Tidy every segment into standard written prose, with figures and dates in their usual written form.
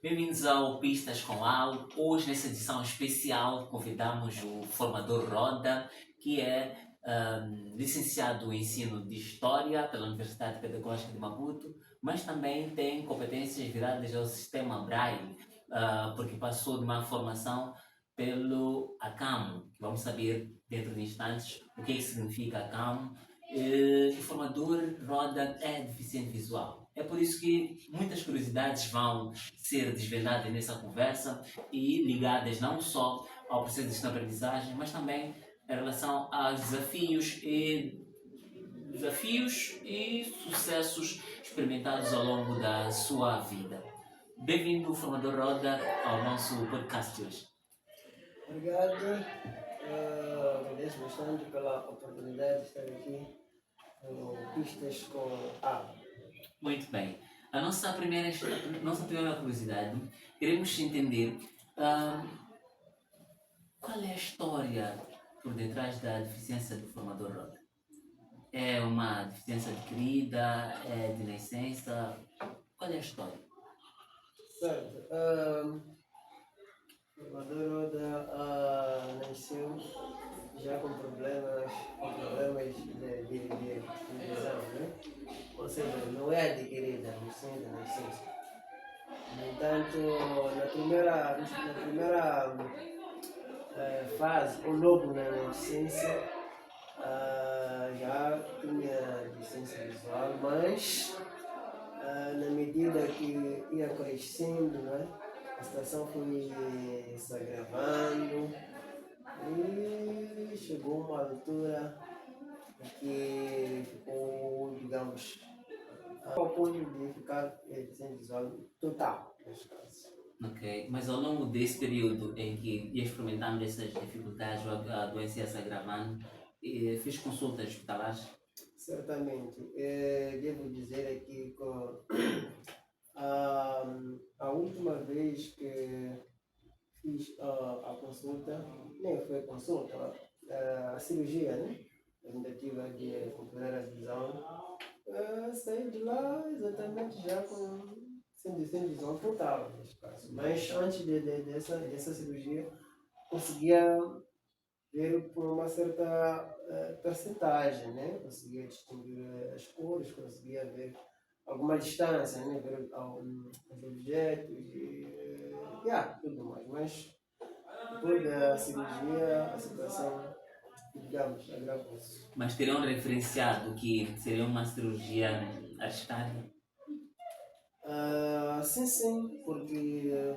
Bem-vindos ao Pistas com Al. Hoje, nessa edição especial, convidamos o formador Roda, que é licenciado em ensino de História pela Universidade Pedagógica de Maputo, mas também tem competências viradas ao sistema Braille, porque passou de uma formação pelo ACAM, que vamos saber dentro de instantes o que significa ACAM. O formador Roda é deficiente visual. É por isso que muitas curiosidades vão ser desvendadas nessa conversa e ligadas não só ao processo de ensino-aprendizagem, mas também em relação aos desafios e sucessos experimentados ao longo da sua vida. Bem-vindo, formador Roda, ao nosso podcast de hoje. Obrigado, agradeço bastante pela oportunidade de estar aqui no Pistas com A. Muito bem. A nossa primeira curiosidade, queremos entender qual é a história por detrás da deficiência do formador Roda. É uma deficiência adquirida? É de nascença? Qual é a história? Certo, o Roda nasceu já com problemas de visão, né? Ou seja, não é adquirida, mas sim da nascença. No entanto, na primeira fase, ou logo na nascença, já tinha licença visual, mas na medida que ia crescendo, né, a situação foi se agravando e chegou uma altura em que ficou, digamos, ao ponto de ficar sem visual total, neste caso. Ok, mas ao longo desse período em que ia experimentando essas dificuldades, a doença ia se agravando, fiz consultas hospitalares? Certamente, devo dizer aqui que a última vez que fiz a consulta, nem foi consulta, a cirurgia, né? A tentativa de recuperar a visão. Saí de lá exatamente já sem visão total, neste caso. Mas antes dessa cirurgia, conseguia ver por uma certa percentagem, né? Conseguia distinguir as cores, conseguia ver alguma distância, né? Ver os objetos e tudo mais. Mas depois da cirurgia, a situação, digamos, agravou-se. Mas teriam referenciado que seria uma cirurgia arriscada? Sim, porque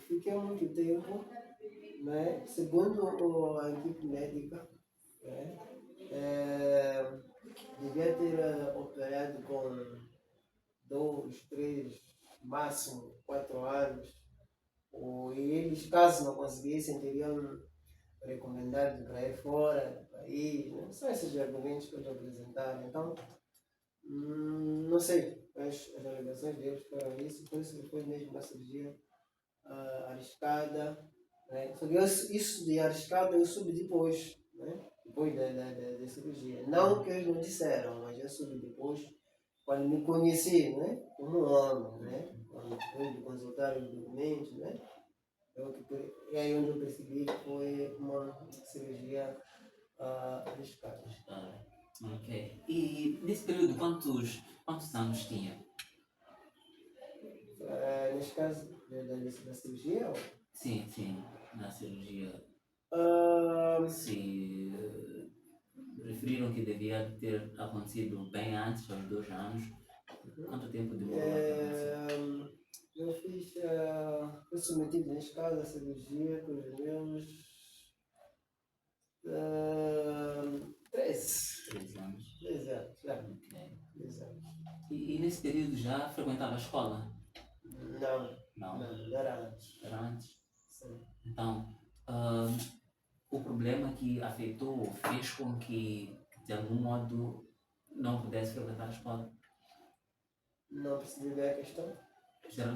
fiquei muito tempo, né? Segundo a equipe médica, né? Devia ter operado com 2, 3, máximo 4 anos. E eles, caso não conseguissem, teriam recomendado para ir fora do país. Né? São esses argumentos que eles apresentaram. Então, não sei, mas as alegações deles foram isso, por isso que foi mesmo uma cirurgia arriscada. Né? Só que isso de arriscada eu soube depois, né? Depois da cirurgia. Não que eles não disseram, mas eu soube depois, quando me conheci, né? Como homem, né? Quando fui consultar os documentos, né? É aí onde eu percebi que foi uma cirurgia arriscada. Ok. E nesse período, quantos anos tinha? Neste caso da cirurgia, Sim, na cirurgia. Se referiram que devia ter acontecido bem antes, aos 2 anos. Quanto tempo demorou até acontecer? eu fui submetido neste caso à cirurgia com os meus 13. 3 anos. 13 anos, já. Ok. 13 anos. E nesse período já frequentava a escola? Não, Não. era antes. Era antes? Sim. Então, o problema que afetou fez com que, de algum modo, não pudesse frequentar a escola? Não percebi bem a questão?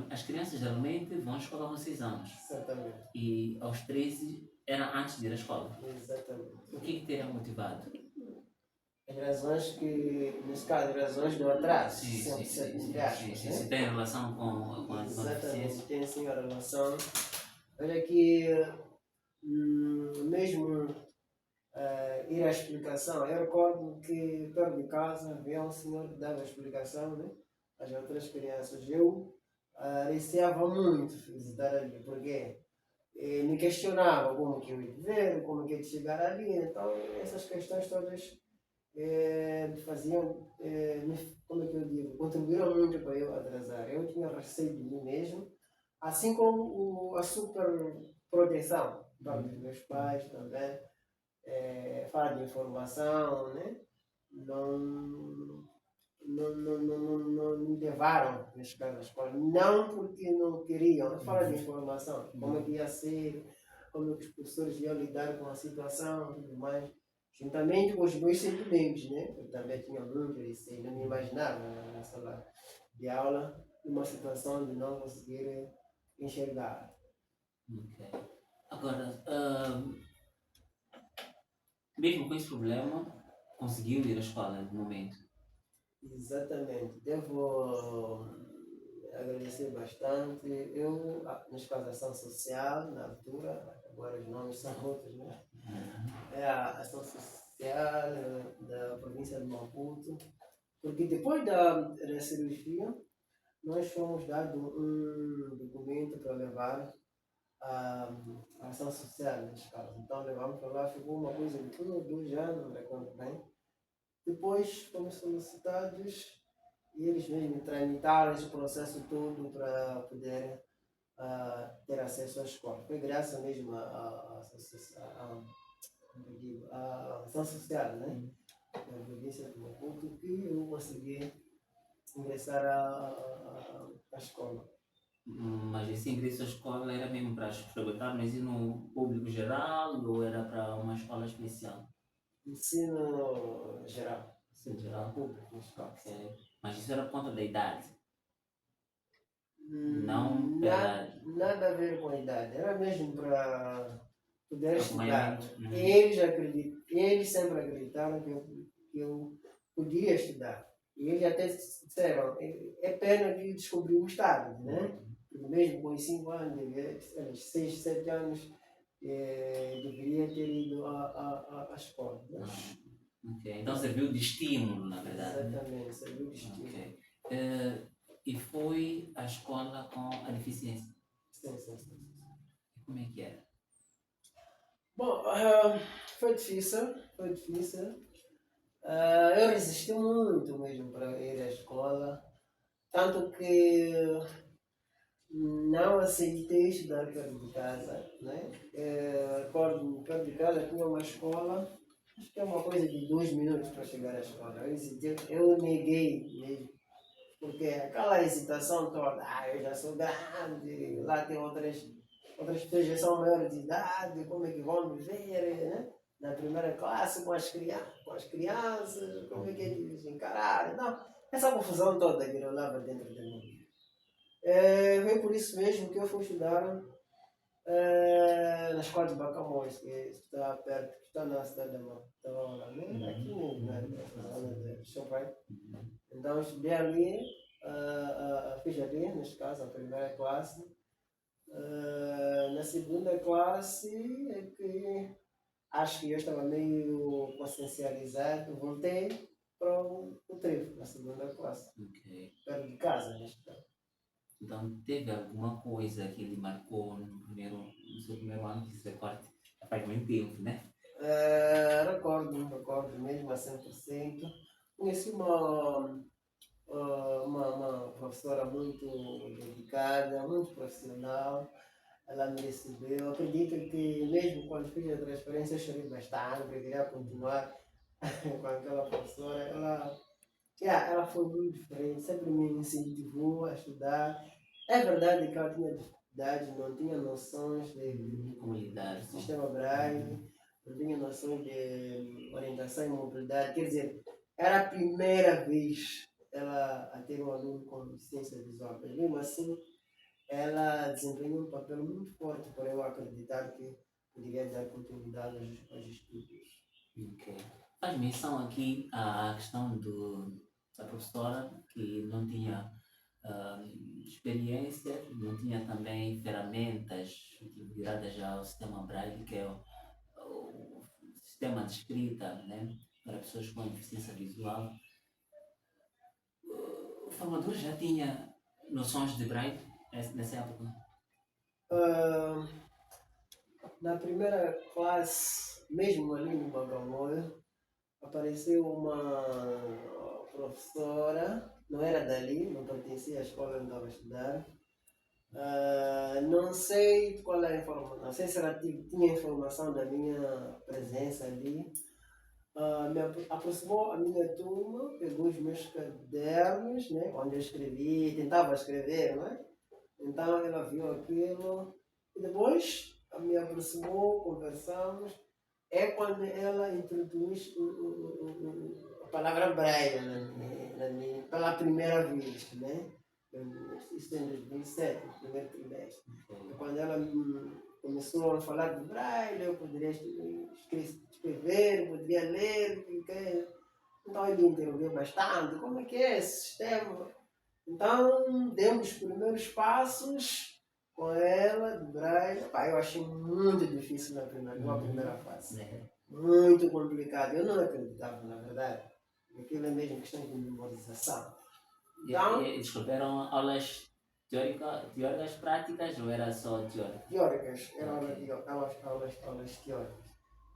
As crianças geralmente vão à escola aos 6 anos. Certamente. E aos 13 era antes de ir à escola. Exatamente. O que teria motivado? as razões que, nesse caso, as razões do atraso, Sim, entre aspas, né? se tem relação com a Exatamente, deficiência. tem sim a relação. Olha que, mesmo ir à explicação, eu recordo que perto de casa havia um senhor que dava explicação, né, às outras crianças. Eu receava muito visitar ali, porque me questionava como que eu ia ver, como que eu ia chegar ali. Então, essas questões todas faziam, como é que eu digo, contribuíram muito para eu atrasar. Eu tinha receio de mim mesmo, assim como a super proteção dos meus pais também, falta de informação, né? Não, não me levaram neste caso à escola. Não porque não queriam, é falta de informação. Como é que ia ser, como é que os professores iam lidar com a situação e tudo mais. Juntamente com os meus sentimentos, né? Eu também tinha muito receio, não me imaginava na sala de aula numa situação de não conseguir enxergar. Ok. Agora, mesmo com esse problema, conseguiu ir à escola no momento. Exatamente. Devo agradecer bastante. Eu, neste caso, a ação social, na altura, agora os nomes são outros, né? É a ação social da província de Maputo, porque depois da cirurgia, nós fomos dados um documento para levar a ação social, neste caso. Então, levamos para lá, ficou uma coisa de 1 ou 2 anos, não recordo bem. Depois fomos solicitados e eles mesmos tramitaram esse processo todo para poder ter acesso à escola. Foi graças mesmo à ação social, né? Na província de Maputo, que eu consegui ingressar à escola. Mas esse ingresso à escola era mesmo para frequentar no ensino público geral ou era para uma escola especial? Ensino geral, Ensino geral? público, neste caso. Ok. Mas isso era por conta da idade? Não pela. Nada a ver com a idade, era mesmo para poder estudar. Acompanhamento. Eles sempre acreditaram que eu podia estudar. E eles até disseram, é pena que descobrimos tarde, né? Porque mesmo com os 5 anos, 6, 7 anos, deveria ter ido à escola. Né? Ok. Então serviu de estímulo, na verdade. Exatamente, serviu de estímulo. Ok. E foi à escola com a deficiência? Sim. Como é que era? Bom, foi difícil, foi difícil. Eu resisti muito mesmo para ir à escola, tanto que não aceitei estudar perto de casa, né? Recordo, perto de casa tinha uma escola, acho que é uma coisa de 2 minutos para chegar à escola. Eu neguei mesmo, porque aquela hesitação toda, eu já sou grande, lá tem outras pessoas que já são maiores de idade, como é que vão me ver, né? Na primeira classe com as crianças, como é que eles encararam, não, essa confusão toda que eu leva dentro de mim. Foi por isso mesmo que eu fui estudar na escola de Bacamões, que está perto, que está na cidade de Matola, né? Aqui mesmo, na zona de Chopin. Então eu estudei ali, fiz ali, neste caso, a primeira classe. Na segunda classe é que acho que eu estava meio consciencializado, voltei para o trevo, na segunda classe, Ok. perto de casa, neste caso. Então teve alguma coisa que lhe marcou no seu primeiro ano, que se recorda? Faz muito tempo, né? Recordo mesmo a 100%. Conheci uma professora muito dedicada, muito profissional. Ela me recebeu. Acredito que mesmo quando fiz a transferência eu chorei bastante, porque queria continuar com aquela professora. Ela foi muito diferente, sempre me incentivou a estudar. É verdade que ela tinha dificuldades, não tinha noções de Comunidade. sistema Braille, não tinha noções de orientação e mobilidade. Quer dizer, era a primeira vez ela a ter um aluno com deficiência visual. Mas mesmo assim, ela desempenhou um papel muito forte para eu acreditar que poderia dar continuidade aos estudos. Ok. faz menção aqui à questão da professora que não tinha ah, experiência, não tinha também ferramentas viradas ao sistema Braille, que é o sistema de escrita, né, para pessoas com deficiência visual. O formador já tinha noções de Braille nessa época? Ah, na primeira classe, mesmo ali no Bagamoyo, apareceu uma professora, não era dali, não pertencia à escola onde estava a estudar. Não sei qual é a informação, não sei se ela tinha informação da minha presença ali. Me aproximou a minha turma, pegou os meus cadernos, né, onde eu escrevi, tentava escrever, né? Então ela viu aquilo e depois me aproximou, conversamos. É quando ela introduz a palavra braille pela primeira vez, né? Isso em 2007, no primeiro trimestre. E quando ela começou a falar de braille, eu poderia escrever, poderia ler, então ele interrompeu bastante, como é que é esse sistema? Então, demos os primeiros passos com ela, do braille. Pá, eu achei muito difícil numa primeira fase. Muito complicado. Eu não acreditava, na verdade. Aquilo é mesmo questão de memorização. Então, Desculpa, eram aulas teóricas práticas ou era só teórica? teóricas. Eram aulas teóricas.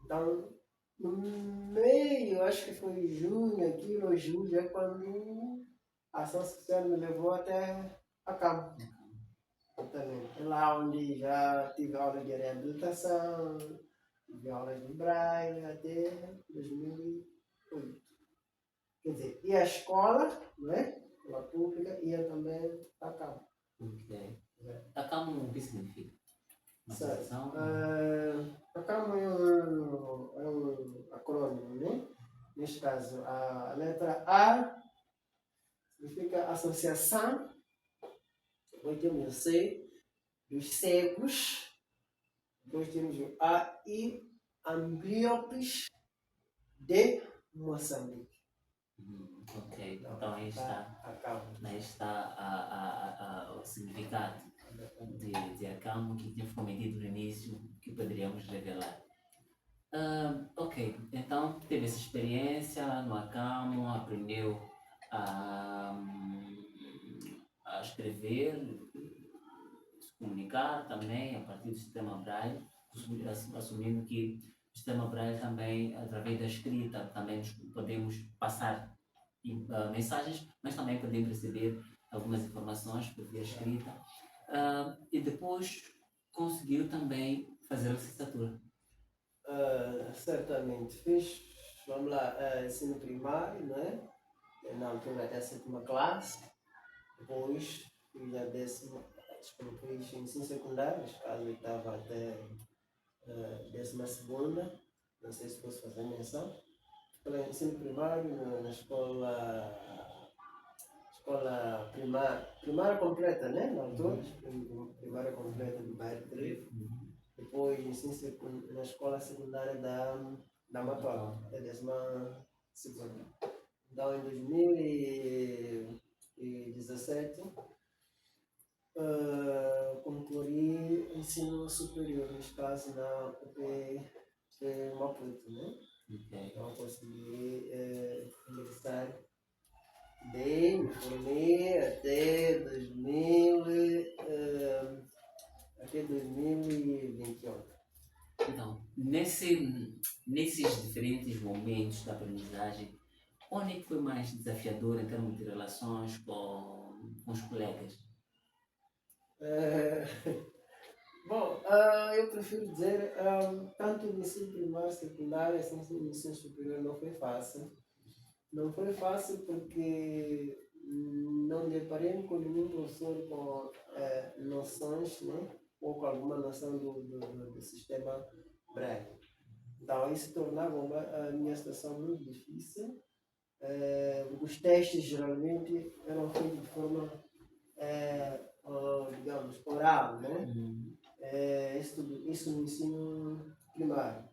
Então, no meio, acho que foi junho, aquilo, ou julho, é quando a ação social me levou até a campo. Exatamente. É lá onde já tive aula de reabilitação, tive aulas de braille até 2008. Quer dizer, ia à escola, não é? Escola pública, ia também a campo. Ok. A CAMO o que significa? Uma Certo. associação? A CAMO é um acrônimo, né? Neste caso, a letra A significa associação, depois temos o C, dos cegos, depois temos o A e Ambliopes de Moçambique. Ok, então aí está o significado de Acamo que tínhamos cometido no início, que poderíamos revelar. Ok, então teve essa experiência no Acamo, aprendeu a, a escrever, se comunicar também a partir do sistema Braille, assumindo que o sistema Braille também, através da escrita, também podemos passar mensagens, mas também podemos receber algumas informações por via escrita. E depois conseguiu também fazer a licenciatura. Certamente. Fiz, vamos lá, ensino primário, não é? Na altura até a sétima classe. Depois fiz a décima, fiz ensino secundário, neste caso eu estava até décima segunda. Não sei se posso fazer menção. Pelo ensino primário na escola primária completa, né? Na altura, primária completa do bairro Trevo. Depois ensino na escola secundária da Matola, até a décima segunda. Então, em 2017, concluí ensino superior, neste caso na UP de Maputo, né? Então, consegui ingressar me formei até 2021. Então, nesses diferentes momentos da aprendizagem, onde é que foi mais desafiador em termos de relações com os colegas? Bom, eu prefiro dizer, tanto no ensino primário, secundário, assim, no ensino superior não foi fácil. Não foi fácil porque não deparei com nenhum professor com noções, né? Ou com alguma noção do sistema Braille. Então, isso tornava a minha situação muito difícil. Os testes geralmente eram feitos de forma, digamos, oral, né? Isso no ensino primário.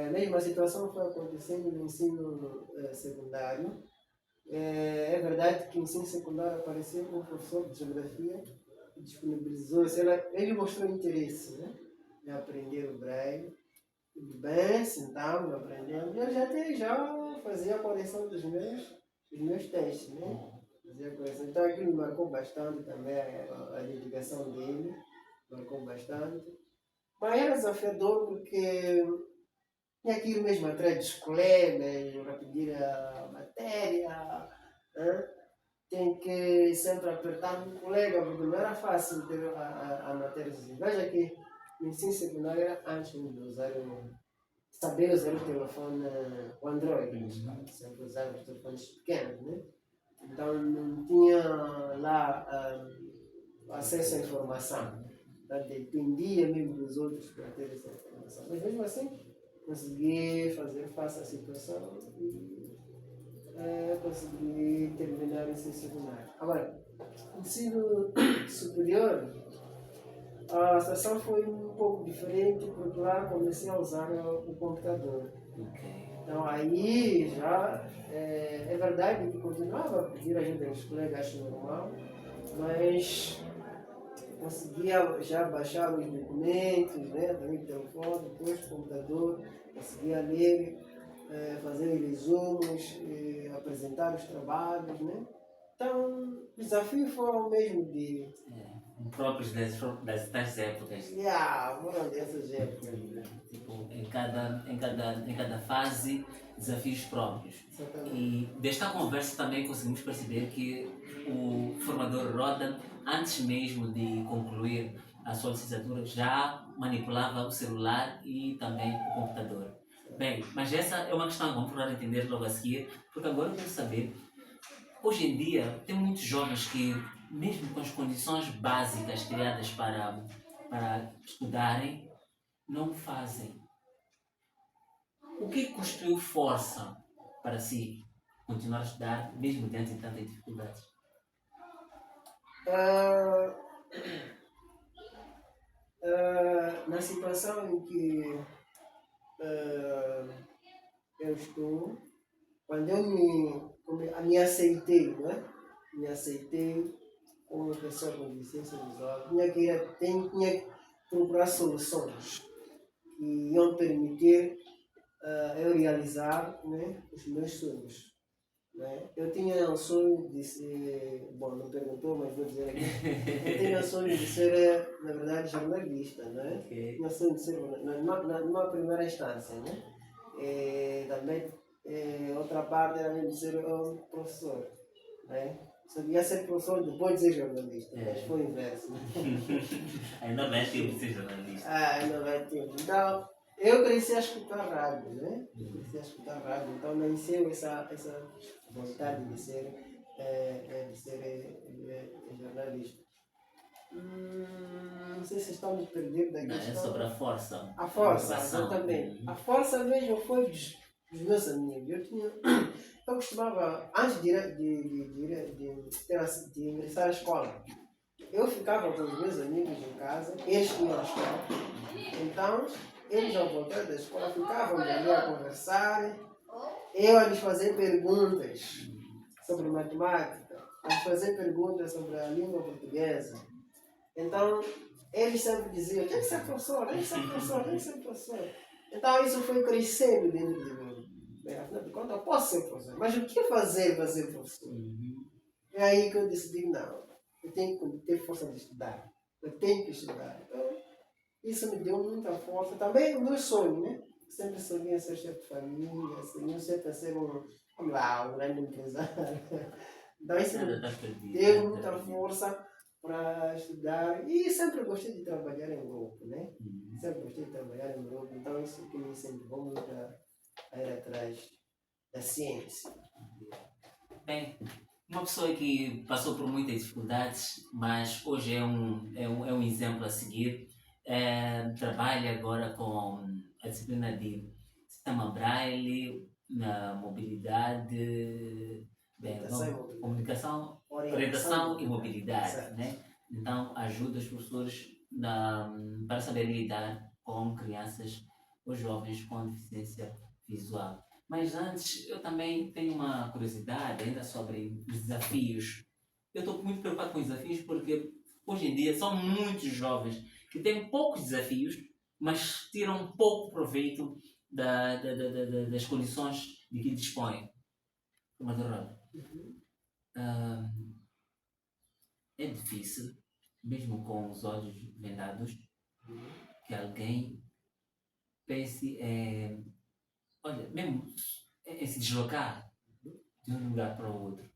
A mesma situação foi acontecendo no ensino secundário. É verdade que no ensino secundário apareceu um professor de geografia que disponibilizou, ele mostrou interesse, né, em aprender o braille. Tudo bem, sentamos, aprendemos. Eu já fazia a correção dos meus textos, né? Fazia a correção. Então aquilo me marcou bastante também, a dedicação dele, marcou bastante. Mas era desafiador porque tinha aquilo mesmo atrás dos colegas, para pedir a matéria, né? Tem que sempre apertar um colega, porque não era fácil ter a matéria assim. Veja que no ensino secundário era antes de usar saber usar o telefone, o Android, sempre usava os telefones pequenos, né? Então não tinha lá acesso à informação. Dependia mesmo dos outros para ter essa informação. Mas mesmo assim, consegui fazer face à situação e consegui terminar o ensino secundário. Agora, ensino superior, a situação foi um pouco diferente, porque lá comecei a usar o computador. Então aí já é verdade que continuava a pedir ajuda dos colegas, acho normal, mas conseguia já baixar os documentos, né, do telefone, depois do computador, conseguia ler, fazer resumos, apresentar os trabalhos, né? Então, o desafio foi o mesmo de... próprios das épocas. Foram dessas épocas. Tipo, em cada fase, desafios próprios. Exatamente. E desta conversa também conseguimos perceber que o formador Roda, antes mesmo de concluir a sua licenciatura, já manipulava o celular e também o computador. Bem, mas essa é uma questão que vamos procurar entender logo a seguir, porque agora eu quero saber, hoje em dia, tem muitos jovens que, mesmo com as condições básicas criadas para estudarem, não fazem. O que construiu força para si continuar a estudar, mesmo diante de tantas dificuldades? Na situação em que eu estou, quando eu me aceitei, né? Me aceitei como uma pessoa com deficiência visual, tinha que procurar soluções que iam permitir eu realizar, né, os meus sonhos. Né? Eu tinha um sonho de ser, bom, não perguntou, mas vou dizer aqui, eu tinha um sonho de ser, na verdade, jornalista, né? Tinha um sonho de ser, numa primeira instância, né? Também, outra parte era mesmo de ser um professor, né? Só ia ser professor depois de ser jornalista, mas foi o inverso. Né? Ainda vai ter de ser jornalista. Ainda vai ter. Então, eu cresci a escutar rádio, né? Então nasceu essa vontade de ser jornalista. Não sei se estão me perdendo da questão. É sobre a força. A força, exatamente. A força mesmo foi dos meus amigos. Eu costumava, antes de ingressar à escola, eu ficava com os meus amigos em casa, eles iam à escola. Então, eles ao voltar da escola ficavam ali a conversar, eu a lhes fazer perguntas sobre matemática, a lhes fazer perguntas sobre a língua portuguesa. Então, eles sempre diziam, tem que ser professor, tem que ser professor, tem que ser professor. Então, isso foi crescendo dentro de mim. Afinal de contas, eu posso ser professor, mas o que fazer para ser professor? É aí que eu decidi, não, eu tenho que ter força de estudar, eu tenho que estudar. Então, isso me deu muita força. Também o meu sonho, né? Sempre sonhei ser chefe de família, sonhei sempre a ser um grande empresário. Então, isso me deu muita força para estudar. E sempre gostei de trabalhar em grupo, né? Sempre gostei de trabalhar em grupo. Então, isso que me incentivou muito a ir atrás da ciência. Bem, uma pessoa que passou por muitas dificuldades, mas hoje é um exemplo a seguir. Trabalha agora com a disciplina de sistema Braille, na mobilidade, comunicação, orientação e mobilidade, né? Então ajuda os professores para saber lidar com crianças os jovens com deficiência visual. Mas antes, eu também tenho uma curiosidade ainda sobre os desafios. Eu estou muito preocupado com os desafios porque hoje em dia são muitos jovens que têm poucos desafios, mas tiram pouco proveito das condições de que dispõem. Formador, Uhum. é difícil, mesmo com os olhos vendados, que alguém pense, olha, mesmo em se deslocar de um lugar para o outro.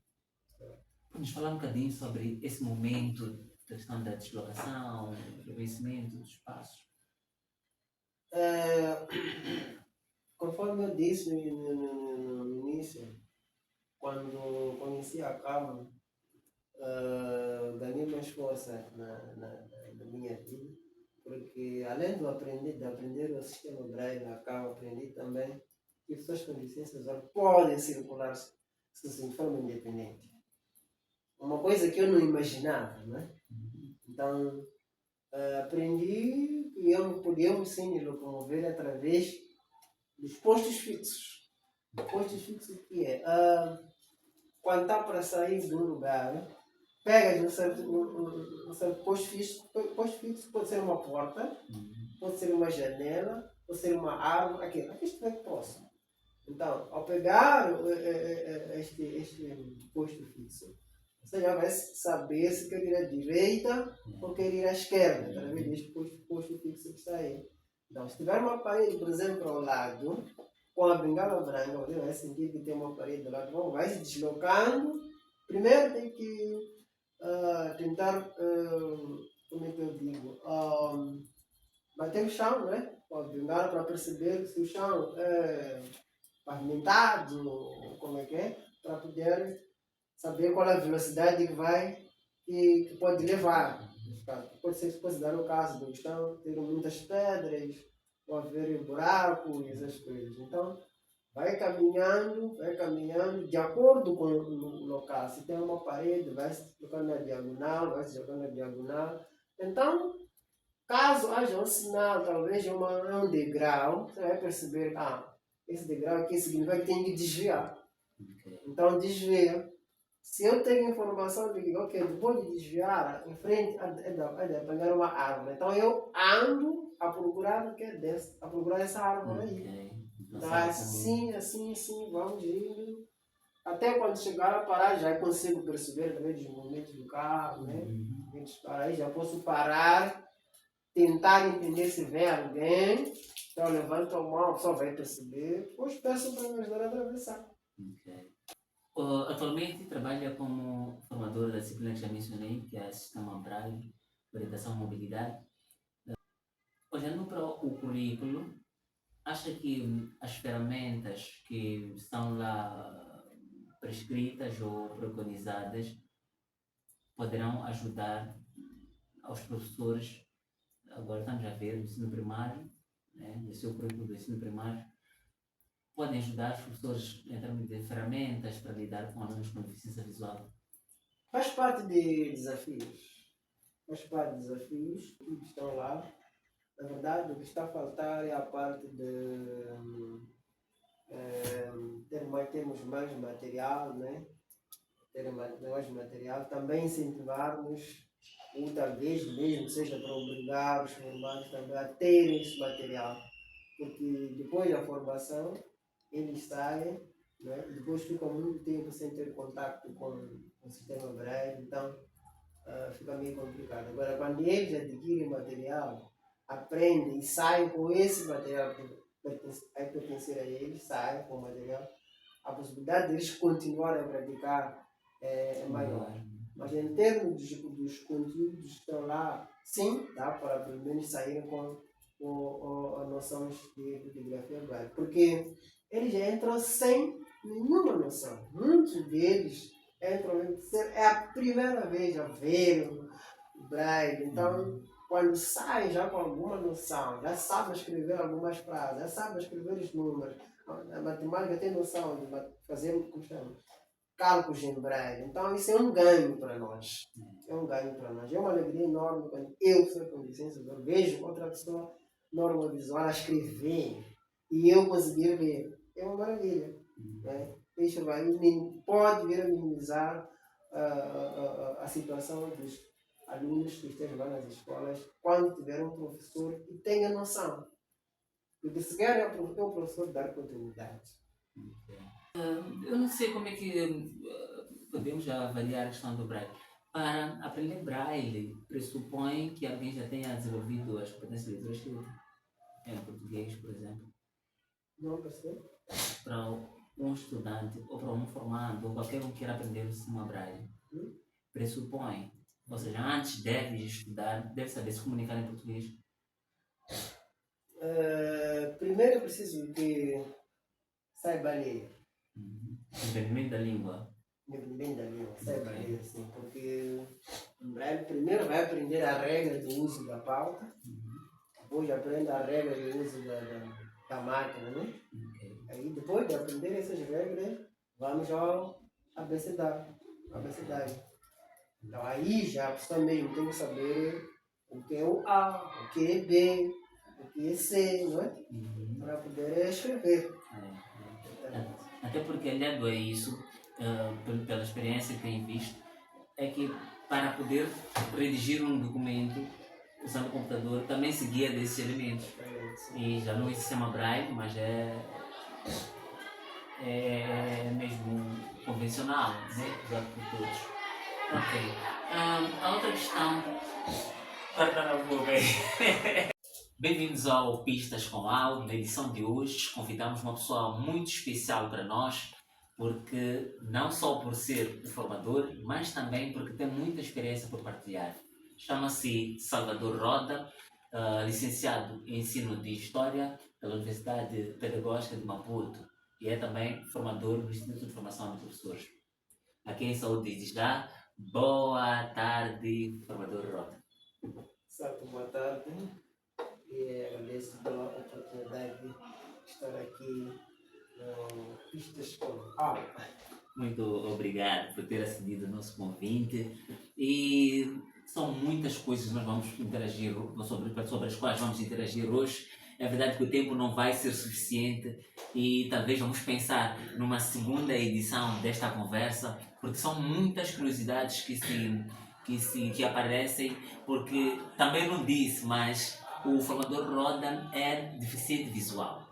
Vamos falar um bocadinho sobre esse momento, da questão da deslocação, do conhecimento dos espaços. É, conforme eu disse no início, quando conheci a cama, ganhei mais força na minha vida, porque além de aprender o sistema Braille na cama, aprendi também que pessoas com deficiência visual podem circular de forma independente. Uma coisa que eu não imaginava, né? Então, aprendi que podíamos sim nos locomover através dos postos fixos. Postos fixos o que é? Quando está para sair de um lugar, pegas um certo posto fixo. Posto fixo pode ser uma porta, pode ser uma janela, pode ser uma árvore, aqui estiver próximo. Então, ao pegar este posto fixo, você já vai saber se quer ir à direita ou quer ir à esquerda, através deste posto fixo que está aí. Então, se tiver uma parede, por exemplo, ao lado, com a bengala branca, você vai sentir que tem uma parede do lado, bom, vai se deslocando. Primeiro tem que tentar, como é que eu digo, bater o chão, né? Com a bengala para perceber se o chão é pavimentado, como é que é, para poder saber qual é a velocidade que pode levar. Pode ser que pode dar o caso do chão ter muitas pedras, ou haver buracos, essas coisas. Então, vai caminhando de acordo com o local. Se tem uma parede, vai se jogando na diagonal, vai se jogando na diagonal. Então, caso haja um sinal, talvez um degrau, você vai perceber, esse degrau aqui significa que tem que desviar. Então, desvia. Se eu tenho informação de que, ok, depois de desviar, em frente, é de apanhar uma árvore. Então, eu ando a procurar o que é desse, a procurar essa árvore aí. Então, assim, vamos indo. Até quando chegar a parar, já consigo perceber através dos movimentos do carro, né? Aí já posso parar, tentar entender se vem alguém. Então, levanto a mão, a pessoa vai perceber. Depois peço para me ajudar a atravessar. Atualmente trabalha como formador da disciplina que já mencionei, que é a Sistema Braille, Orientação e Mobilidade. Olhando para o currículo, acha que as ferramentas que estão lá prescritas ou preconizadas poderão ajudar aos professores? Agora estamos a ver o ensino primário, né, o seu currículo do ensino primário, podem ajudar os professores em termos de ferramentas para lidar com alunos com deficiência visual? Faz parte de desafios. Faz parte de desafios que estão lá. Na verdade, o que está a faltar é a parte de termos mais material, né? Ter mais material. Também incentivarmos, ou talvez mesmo seja para obrigar os formados também a terem esse material. Porque depois da formação, eles saem, né? E depois ficam muito tempo sem ter contato com o sistema Braille, então fica meio complicado. Agora, quando eles adquirem material, aprendem e saem com esse material que pertencer a eles, saem com o material, a possibilidade de eles continuarem a praticar é maior. Mas em termos dos conteúdos que estão lá, sim, dá para pelo menos sair com a noção de fotografia Braille. Porque eles já entram sem nenhuma noção. Muitos deles entram, é a primeira vez a ver o Braille. Então, quando saem já com alguma noção, já sabem escrever algumas frases, já sabem escrever os números. A matemática tem noção de fazer, como chama, cálculos em Braille. Então, isso é um ganho para nós. É um ganho para nós. É uma alegria enorme quando eu, sou com licença, eu vejo outra pessoa norma visual a escrever e eu conseguir ver. É uma maravilha. Né? Isso pode vir a minimizar a situação dos alunos que estejam lá nas escolas quando tiver um professor que tenha noção. Porque se quer é o professor dar continuidade. Eu não sei como é que podemos avaliar a questão do Braille. Para aprender Braille, pressupõe que alguém já tenha desenvolvido as competências de leitura escrita, em português, por exemplo. Não percebe? Para um estudante, ou para um formando, ou qualquer um que queira aprender o sistema Braille, pressupõe, ou seja, antes deve estudar, deve saber se comunicar em português. Primeiro é preciso que saiba ler. Entendimento da língua. Entendimento da língua, saiba ler, assim, porque em Braille primeiro vai aprender a regra do uso da pauta, depois aprende a regra do uso da máquina, né? Aí depois de aprender essas regras, vamos ao abecedário. Então aí já a pessoa mesmo tem que saber o que é o A, o que é B, o que é C, não é? Para poder escrever. Até porque, olhando a isso, pela experiência que tenho visto, é que para poder redigir um documento usando o computador também se guia desses elementos. E já não é sistema Braille, mas é mesmo convencional, né? Usado por todos. Ok. A outra questão. Bem-vindos ao Pistas com Áudio. Na edição de hoje, convidamos uma pessoa muito especial para nós, porque não só por ser o formador, mas também porque tem muita experiência por partilhar. Chama-se Salvador Roda, licenciado em Ensino de História pela Universidade Pedagógica de Maputo e é também formador do Instituto de Formação de Professores. A quem saúde desde já, boa tarde, formador Roda. Certo, boa tarde. E agradeço pela oportunidade de estar aqui no Pistas com Áudio. Muito obrigado por ter acedido ao nosso convite. E são muitas coisas que nós vamos interagir, sobre as quais vamos interagir hoje. É verdade que o tempo não vai ser suficiente e talvez vamos pensar numa segunda edição desta conversa, porque são muitas curiosidades que aparecem, porque também não disse, mas o formador Roda é deficiente visual.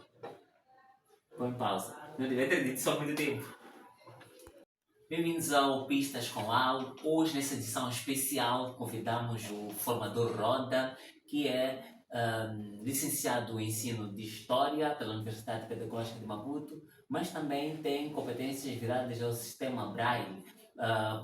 Põe pausa. Não devia ter dito só muito tempo. Bem-vindos ao Pistas com Áudio. Hoje, nessa edição especial, convidamos o formador Roda, que é licenciado em Ensino de História pela Universidade Pedagógica de Maputo, mas também tem competências viradas ao sistema Braille,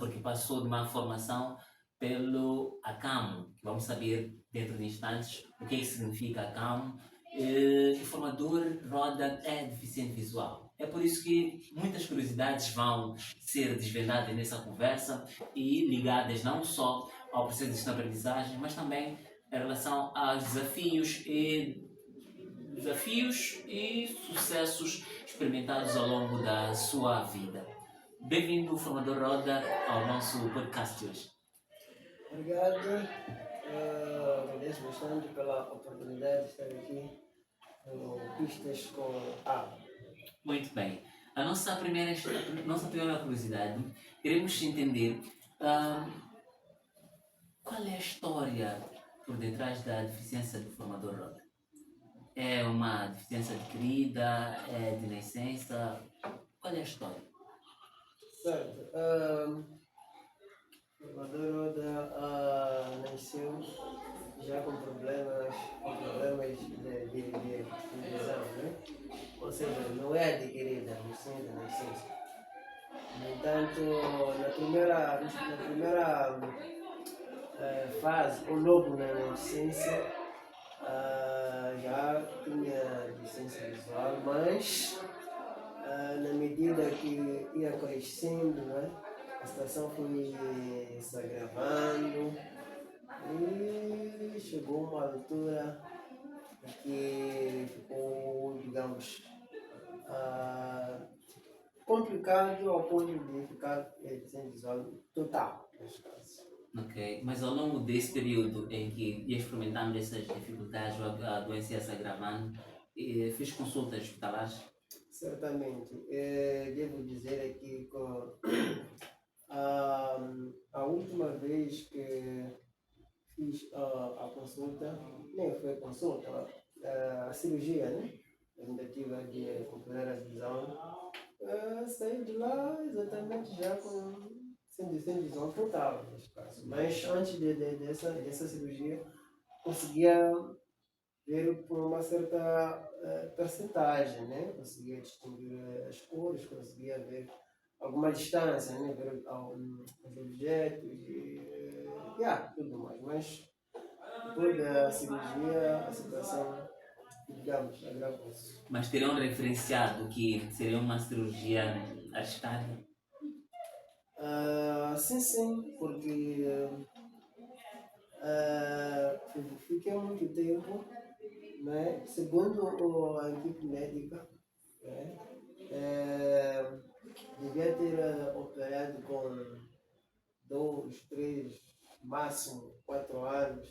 porque passou de uma formação pelo ACAM. Vamos saber dentro de instantes o que significa ACAM. O formador Roda é deficiente visual. É por isso que muitas curiosidades vão ser desvendadas nessa conversa e ligadas não só ao processo de aprendizagem, mas também em relação aos desafios e sucessos experimentados ao longo da sua vida. Bem-vindo, formador Roda, ao nosso podcast de hoje. Obrigado. Agradeço bastante pela oportunidade de estar aqui no Pistas com Áudio. Muito bem. A nossa primeira curiosidade, queremos entender qual é a história por detrás da deficiência do formador Roda. É uma deficiência adquirida? É de nascença? Qual é a história? Certo. O formador Roda nasceu já com problemas de visão, né? Ou seja, não é adquirida, mas sim da nascença. No entanto, na primeira fase, ou logo na nascença, já tinha deficiência visual, mas na medida que ia crescendo, né, a situação foi se agravando e chegou uma altura que ficou, digamos, complicado ao ponto de ficar deficiente visual total, nesse caso. Ok, mas ao longo desse período em que ia experimentando essas dificuldades, a doença ia se agravando, fiz consultas hospitalares? Certamente. Devo dizer aqui que a última vez que fiz a consulta, nem foi consulta, a cirurgia, né? A tentativa de recuperar a visão. Saí de lá exatamente já com sem visão total, neste caso. Mas antes dessa cirurgia, conseguia ver por uma certa percentagem, né? Conseguia distinguir as cores, conseguia ver alguma distância, né? Ver os objetos e tudo mais. Mas depois da cirurgia, a situação, digamos, agravou-se. Mas teriam referenciado que seria uma cirurgia arriscada? Sim, sim, porque fiquei muito tempo, né? Segundo a equipe médica, né? Eh, devia ter operado com 2, 3, máximo 4 anos.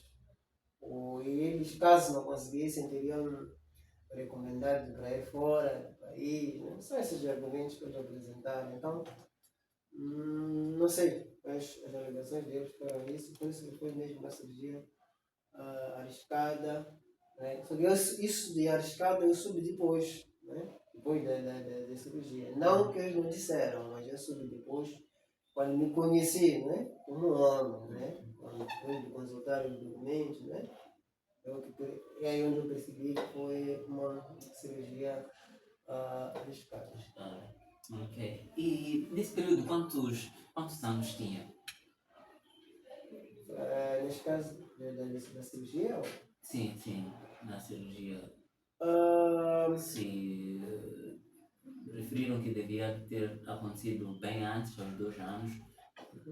E eles, caso não conseguissem, teriam recomendado para ir fora do país. Não são esses argumentos que eles apresentaram. Então, não sei, mas as alegações deles foram isso, por isso que foi mesmo uma cirurgia arriscada. Né? Só que isso de arriscada eu soube depois, né? Depois da cirurgia. Não que eles não disseram, mas eu soube depois, quando me conheci, né? Como homem, né? Quando depois de consultar os documentos, né? É aí onde eu percebi que foi uma cirurgia arriscada. Ok. E nesse período, quantos anos tinha? Neste caso da cirurgia, Sim, sim, na cirurgia. ah, Se referiram que devia ter acontecido bem antes, aos 2 anos.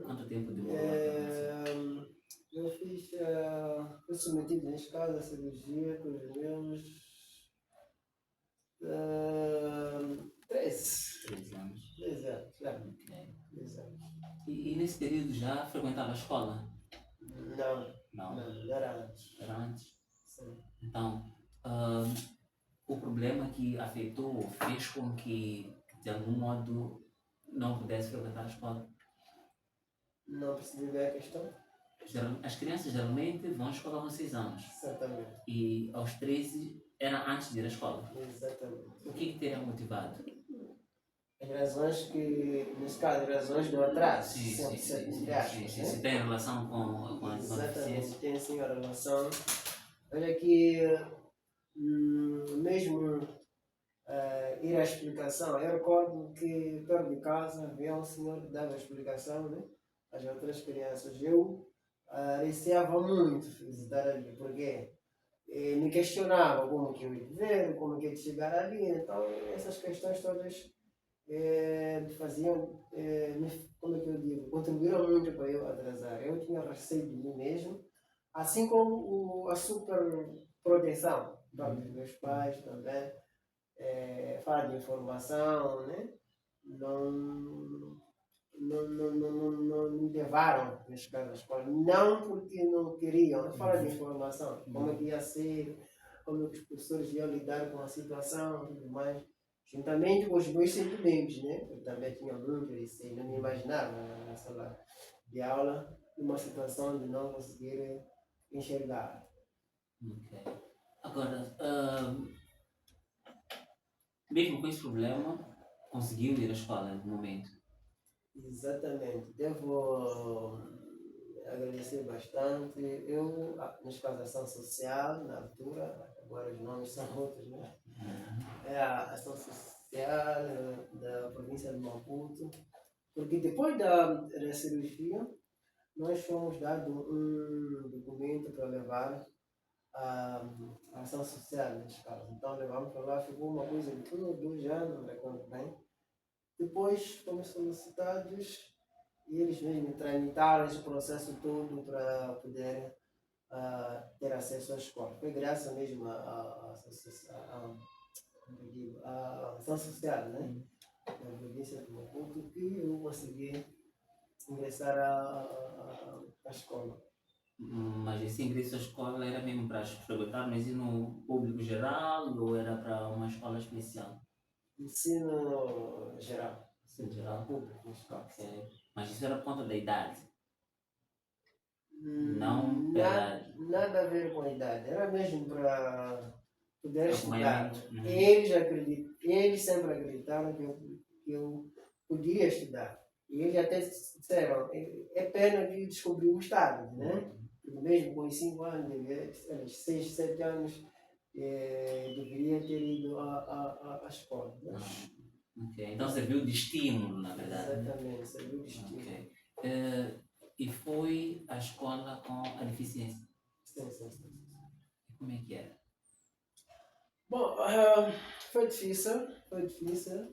Quanto tempo demorou até acontecer? eu fui submetido neste caso à cirurgia com os meus 13. 3 anos. 3 anos, já. Ok. 3 anos. E nesse período já frequentava a escola? Não, Não. não, era antes. Era antes? Sim. Então, o problema que afetou fez com que, de algum modo, não pudesse frequentar a escola. Não percebi bem a questão? As crianças geralmente vão à escola aos 6 anos. Certamente. E aos 13 era antes de ir à escola. Exatamente. O que teria motivado? As razões que, nesse caso, as razões do atraso. Se tem relação com a Exatamente, deficiência. tem sim a relação. Olha que, mesmo ir à explicação, eu recordo que perto de casa havia um senhor que dava explicação, né, às outras crianças. Eu receava muito visitar ali, porque me questionava como que eu ia ver, como que eu ia chegar ali. Então, essas questões todas faziam, como é que eu digo, contribuíram muito para eu atrasar. Eu tinha receio de mim mesmo, assim como a super proteção dos meus pais também, falta de informação, né? Não, não me levaram, neste caso, à escola. Não porque não queriam, falta de informação, como é que ia ser, como é que os professores iam lidar com a situação e tudo mais. Juntamente com os meus sentimentos, né? Eu também tinha muito receio, não me imaginava na sala de aula, numa situação de não conseguir enxergar. Ok. Agora, mesmo com esse problema, conseguiu ir à escola no momento? Exatamente. Devo agradecer bastante. Eu, neste caso, a ação social, na altura, agora os nomes são outros, né? É a ação social da província de Maputo, porque depois da cirurgia, nós fomos dados um documento para levar a ação social, neste caso. Então, levamos para lá, ficou uma coisa de 1 ou 2 anos, não recordo bem. Depois, fomos solicitados e eles mesmos tramitaram esse processo todo para poder ter acesso à escola. Foi graças mesmo à ação social, né? Da província de Maputo que eu consegui ingressar à escola. Mas esse ingresso à escola era mesmo para frequentar no ensino público geral ou era para uma escola especial? Ensino geral, Ensino geral? público, neste caso. Ok. Mas isso era por conta da idade, não Nada, pela. nada a ver com a idade, era mesmo para poder estudar. Acompanhamento. Uhum. Eles sempre acreditaram que eu podia estudar. E eles até disseram, é pena que descobrimos tarde, né? Porque mesmo com os 5 anos, 6, 7 anos, deveria ter ido à escola. Mas, Ok. Então serviu de estímulo, na verdade. exatamente, serviu de estímulo. Ok. E foi à escola com a deficiência. Sim. E como é que era? Bom, foi difícil, foi difícil.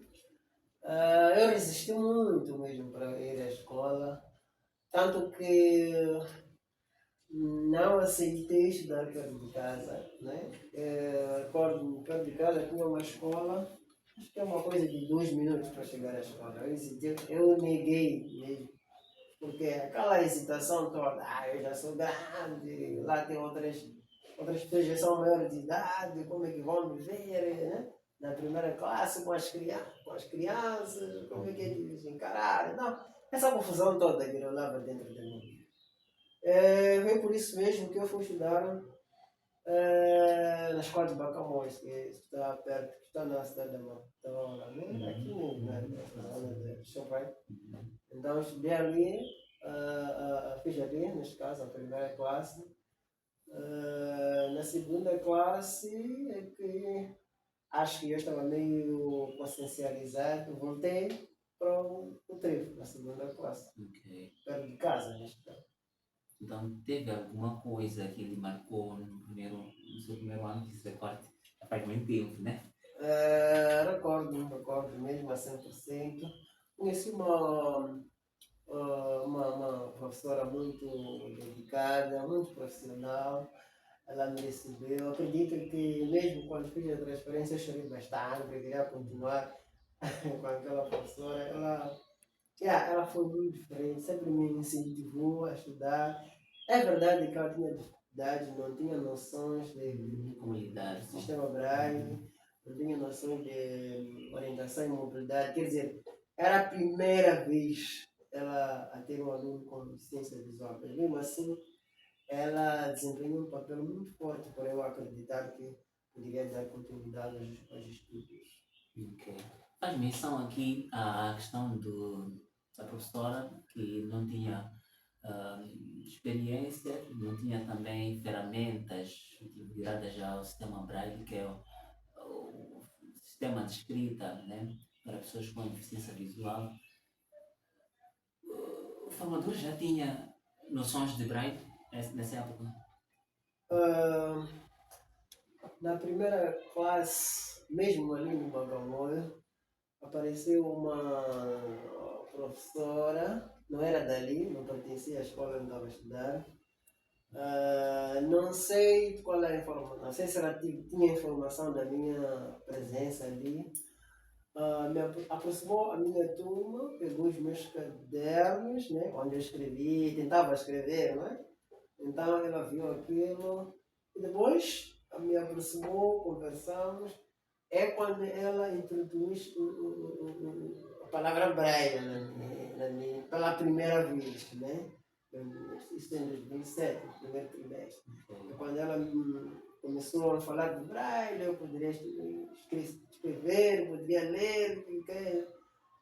Eu resisti muito mesmo para ir à escola, tanto que não aceitei estudar perto de casa, né? Recordo, perto de casa tinha uma escola, acho que é uma coisa de 2 minutos para chegar à escola. Eu neguei mesmo, porque aquela hesitação toda, eu já sou grande, lá tem outras pessoas que são maiores de idade, como é que vão me ver, né? Na primeira classe com as crianças, como é que eles encararam, não, essa confusão toda que eu leva dentro de mim. Foi por isso mesmo que eu fui estudar na escola de Bacamões, que está perto, que está na cidade da Matola, né? Aqui na zona de Chopin. Então estudei ali, fiz ali, neste caso, a primeira classe. Na segunda classe é que acho que eu estava meio consciencializado, voltei para o trevo, na segunda classe, Ok. perto de casa, neste caso. Então teve alguma coisa que ele marcou no seu primeiro ano que se recorte? Faz muito tempo, né? Recordo mesmo a 100%. Conheci uma professora muito dedicada, muito profissional. Ela me recebeu. Acredito que mesmo quando fiz a transferência eu chorei bastante, eu queria continuar com aquela professora. Ela foi muito diferente, sempre me incentivou a estudar. É verdade que ela tinha dificuldade, não tinha noções de Comunidade. sistema Braille, não tinha noções de orientação e mobilidade. Quer dizer, era a primeira vez ela a ter um aluno com deficiência visual. Mas mesmo assim, ela desempenhou um papel muito forte para eu acreditar que poderia dar continuidade aos estudos. Ok. Faz menção aqui à questão da professora que não tinha experiência, não tinha também ferramentas viradas ao sistema Braille, que é o sistema de escrita, né, para pessoas com deficiência visual. O formador já tinha noções de Braille nessa época? Ah, na primeira classe, mesmo ali no Bagamoyo, apareceu uma professora, não era dali, não pertencia à escola onde estava a estudar. Não sei qual é a informação, não sei se ela tinha informação da minha presença ali. Me aproximou a minha turma, pegou os meus cadernos, né, onde eu escrevi, tentava escrever, não é? Então ela viu aquilo e depois me aproximou, conversamos. É quando ela introduz a palavra braille pela primeira vez, né? Isso em 2007, no primeiro trimestre. É quando ela começou a falar do braille, eu poderia escrever, poderia ler,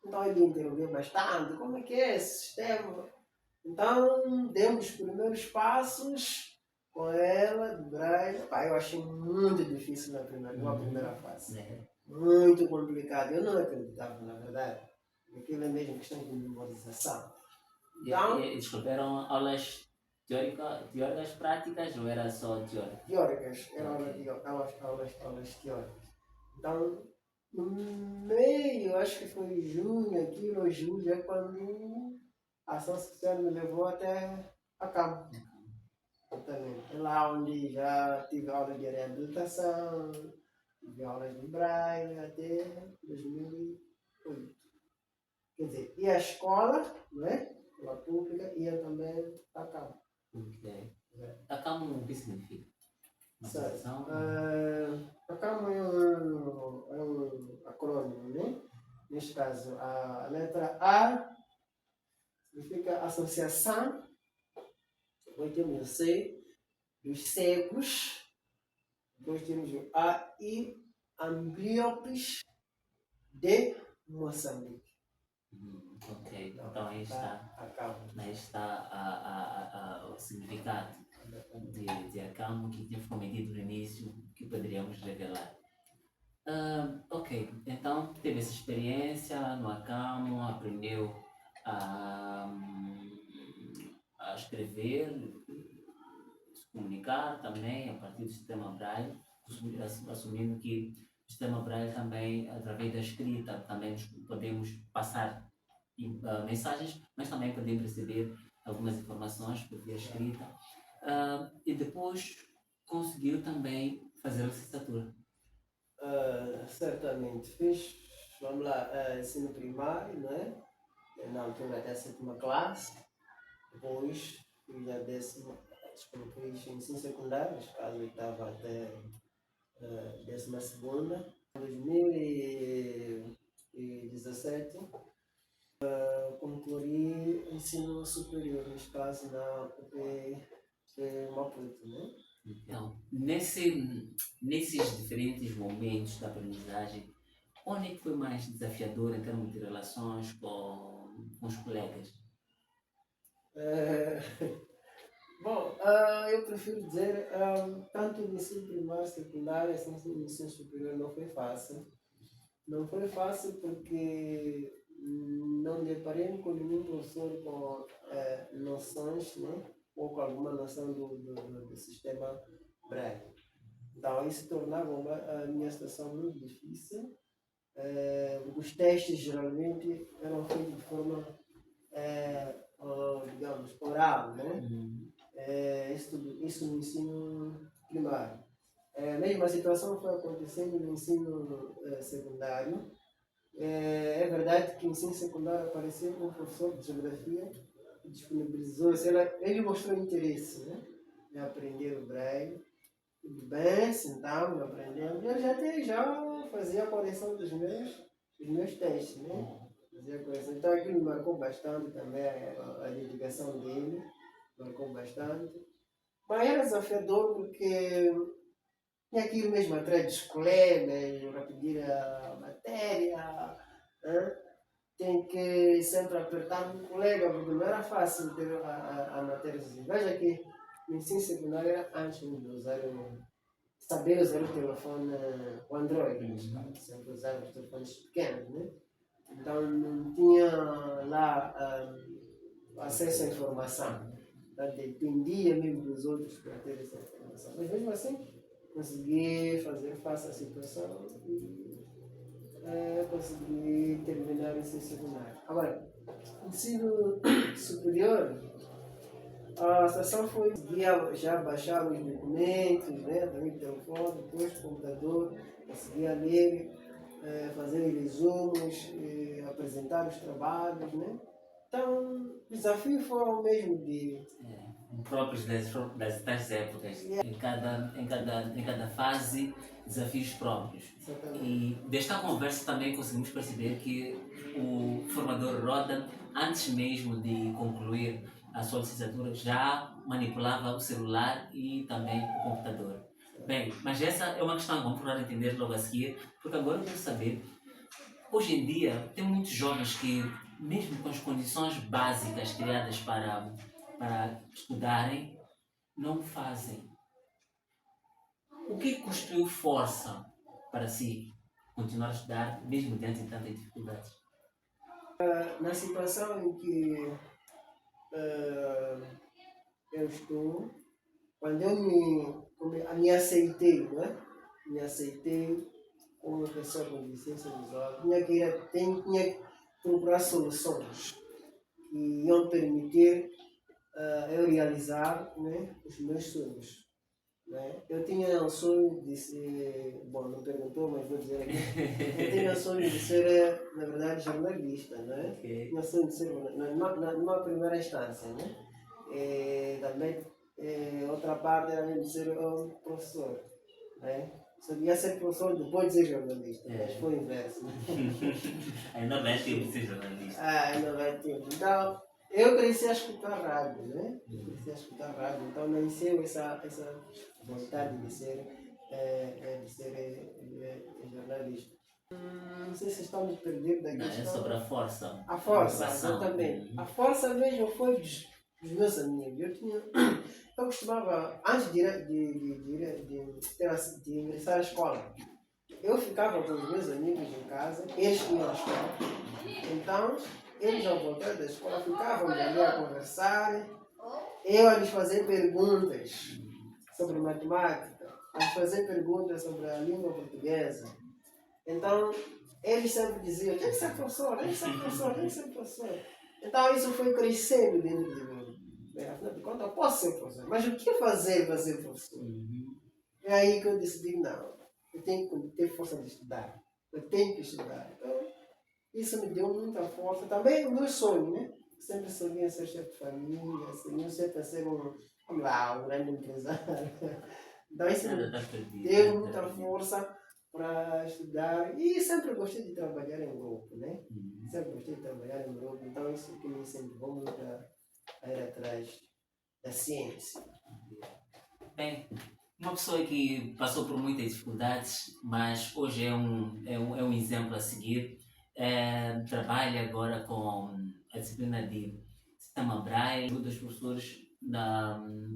então ele interroguei bastante, como é que é esse sistema? Então demos os primeiros passos com ela, do braille. Eu achei muito difícil numa primeira fase. Muito complicado. Eu não acreditava, na verdade. Aquilo é mesmo questão de memorização. Então, Desculpa, eram aulas teóricas práticas ou era só teórica? teóricas. Eram aulas teóricas. Então, no meio, acho que foi junho, aquilo, ou julho, é quando a ação social me levou até a campo. Exatamente. É lá onde já tive aula de reabilitação, tive aulas de braille até 2008. Quer dizer, ia à escola, não é? escola pública, ia também para cá. Ok. Acamo o que significa? Uma Certo. associação? Acamo é um acrônimo, né? Neste caso, a letra A significa associação, depois temos o C, dos cegos, depois temos o A e Ambliopes de Moçambique. Ok, então aí está, Acabo. aí está o significado de Acamo que tínhamos cometido no início, que poderíamos revelar. Ok, então teve essa experiência no Acamo, aprendeu a, a escrever, se comunicar também a partir do sistema Braille, assumindo que o sistema Braille também, através da escrita, também podemos passar mensagens, mas também podemos receber algumas informações por via escrita. E depois conseguiu também fazer a licenciatura. Certamente. Fiz, vamos lá, ensino primário, não é? Na altura da sétima classe. Depois fiz a décima, fiz ensino secundário, neste caso eu estava até décima segunda. Em 2017 concluí ensino superior, neste caso na UP Maputo, né? Então, nesses diferentes momentos da aprendizagem, onde é que foi mais desafiador em termos de relações com os colegas? Bom, eu prefiro dizer, tanto no ensino primário, secundário, assim, no ensino superior não foi fácil. Não foi fácil porque não deparei com nenhum professor com noções, né? Ou com alguma noção do sistema Braille. Então, isso tornava a minha situação muito difícil. Os testes geralmente eram feitos de forma, digamos, oral, né? Isso no ensino primário. A mesma situação foi acontecendo no ensino secundário. É verdade que no ensino secundário apareceu um professor de geografia que disponibilizou-se, ele mostrou interesse, né, em aprender o Braille. Tudo bem, sentamos, aprendemos. Eu já fazia a correção dos meus testes, né? Fazia a correção. Então aquilo marcou bastante também a dedicação dele, marcou bastante. Mas era desafiador porque tinha aquilo mesmo atrás dos colegas, para pedir a matéria, né? Tem que sempre apertar um colega, porque não era fácil ter a matéria assim. Veja que no ensino secundário era antes de usar saber usar o telefone, o Android, sempre usar os telefones pequenos, né? Então não tinha lá acesso à informação. Então, dependia mesmo dos outros para ter essa informação. Mas mesmo assim, consegui fazer face à situação e consegui terminar o ensino secundário. Agora, ensino superior, a situação foi já baixar os documentos, né, também do telefone, depois do computador, conseguia ler, fazer resumos, apresentar os trabalhos, né? Então, os desafios foram mesmo de Próprios das épocas. Em cada fase, desafios próprios. Exatamente. E desta conversa também conseguimos perceber que o formador Roda, antes mesmo de concluir a sua licenciatura, já manipulava o celular e também o computador. Bem, mas essa é uma questão que vamos procurar entender logo a seguir, porque agora eu quero saber, hoje em dia, tem muitos jovens que, mesmo com as condições básicas criadas para estudarem, não fazem. O que construiu força para si continuar a estudar, mesmo diante de tantas dificuldades? Na situação em que eu estou, quando me aceitei, né? Me aceitei como pessoa com deficiência visual, tinha que procurar soluções que iam permitir eu realizar, né, os meus sonhos. né? Eu tinha um sonho de ser, bom, não perguntou, mas vou dizer aqui, eu tinha um sonho de ser, na verdade, jornalista, né? Ok. Tinha um sonho de ser, numa primeira instância, né? Também, outra parte era mesmo de ser um professor, né? Só ia ser professor depois de ser jornalista, mas foi o inverso, né? Ainda bem que eu ser jornalista. Ainda vai tempo. Então, eu cresci a escutar rádio, né? Eu cresci a escutar rádio, então nasceu essa vontade de ser, jornalista. Não sei se estão me perdendo da Não, é questão. sobre a força. A força, Motivação. exatamente. A força mesmo foi dos meus amigos. Eu costumava, antes de ingressar à escola, eu ficava com os meus amigos em casa, eles iam à escola. Então, eles ao voltar da escola ficavam ali a conversar, eu a lhes fazer perguntas sobre matemática, a lhes fazer perguntas sobre a língua portuguesa. Então, eles sempre diziam, tem que ser professor, tem que ser professor, tem que ser professor. Então, isso foi crescendo dentro de mim. Bem, afinal de contas, eu posso ser professor, mas o que fazer para ser professor? É aí que eu decidi, não, eu tenho que ter força de estudar, eu tenho que estudar. Então, isso me deu muita força. Também o meu sonho, né? Sempre sonhei ser chefe de família, sonhei sempre a ser vamos lá, um grande empresário. Então, isso Nada me está perdido. deu muita força para estudar. E sempre gostei de trabalhar em grupo, né? Sempre gostei de trabalhar em grupo. Então, isso que me incentivou muito a ir atrás da ciência. Bem, uma pessoa que passou por muitas dificuldades, mas hoje é um exemplo a seguir. Trabalha agora com a disciplina de Sistema Braille, ajuda os professores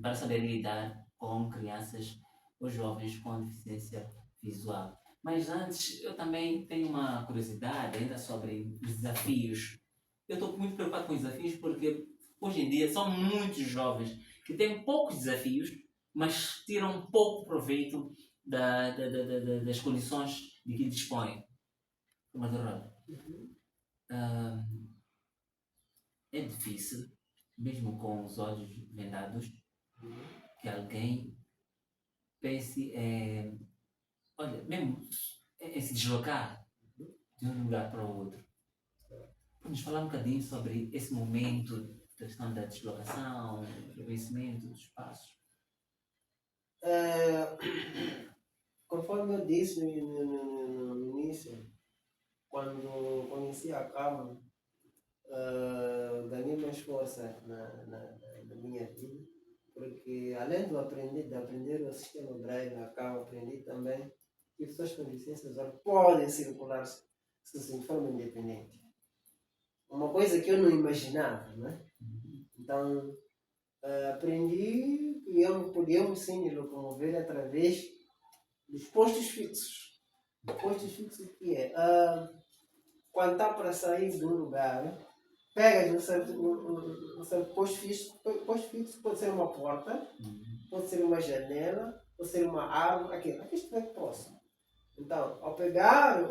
para saber lidar com crianças ou jovens com deficiência visual. Mas antes, eu também tenho uma curiosidade ainda sobre os desafios. Eu estou muito preocupado com os desafios porque hoje em dia são muitos jovens que têm poucos desafios, mas tiram pouco proveito das condições de que dispõem. Formador, ah, é difícil, mesmo com os olhos vendados, que alguém pense olha, mesmo em se deslocar de um lugar para o outro. Vamos falar um bocadinho sobre esse momento, da questão da deslocação, do conhecimento, dos espaços. Conforme eu disse no início, quando conheci a Calma, ganhei mais força na minha vida, porque além de aprender o sistema Braille na Calma, aprendi também que pessoas com deficiência visual podem circular de forma independente. Uma coisa que eu não imaginava, né? Então, aprendi que podíamos sim nos locomover através dos postos fixos. Postos fixos o que é? Quando está para sair de um lugar, pegas um certo posto fixo pode ser uma porta, pode ser uma janela, pode ser uma árvore, aqui estiver próximo. Então, ao pegar